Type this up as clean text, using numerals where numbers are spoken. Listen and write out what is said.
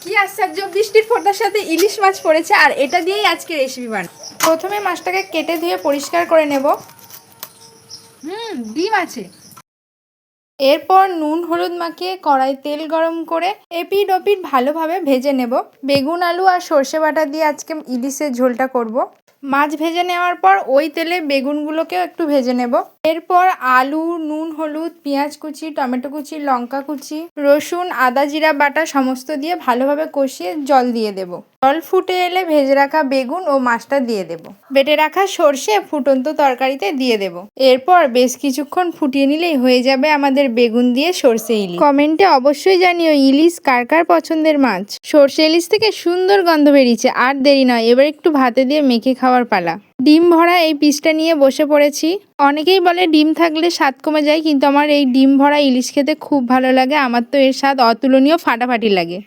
কি আশ্চর্য, বৃষ্টির ফোঁটার সাথে ইলিশ মাছ পড়েছে, আর এটা দিয়েই আজকে রেসিপি বানাবো। প্রথমে মাছটাকে কেটে ধুয়ে পরিষ্কার করে নেব। ডিম আছে। এরপর নুন হলুদ মাখিয়ে কড়াই তেল গরম করে এপিঠ ওপিঠ ভালোভাবে ভেজে নেব। বেগুন আলু আর সর্ষে বাটা দিয়ে আজকে ইলিশের ঝোলটা করব। মাছ ভেজে নেওয়ার পর ওই তেলে বেগুনগুলোকেও একটু ভেজে নেব। এরপর আলু, নুন হলুদ, পেঁয়াজ কুচি, টমেটো কুচি, লঙ্কা কুচি, রসুন, আদা জিরা বাটা সমস্ত দিয়ে ভালোভাবে কষিয়ে জল দিয়ে দেব। জল ফুটে এলে ভেজে রাখা বেগুন ও মাছটা দিয়ে দেব। বেটে রাখা সর্ষে ফুটন্ত তরকারিতে দিয়ে দেব। এরপর বেশ কিছুক্ষণ ফুটিয়ে নিলেই হয়ে যাবে আমাদের বেগুন দিয়ে সর্ষে ইলিশ। কমেন্টে অবশ্যই জানিও ইলিশ কার কার পছন্দের মাছ। সর্ষে ইলিশ থেকে সুন্দর গন্ধ বেরিয়েছে, আর দেরি নয়, এবার একটু ভাতে দিয়ে মেখে খাওয়ার পালা। ডিম ভরা এই পিসটা নিয়ে বসে পড়েছি। অনেকেই বলে ডিম থাকলে স্বাদ কমে যায়, কিন্তু আমার এই ডিম ভরা ইলিশ খেতে খুব ভালো লাগে। আমার তো এর স্বাদ অতুলনীয়, ফাটাফাটি লাগে।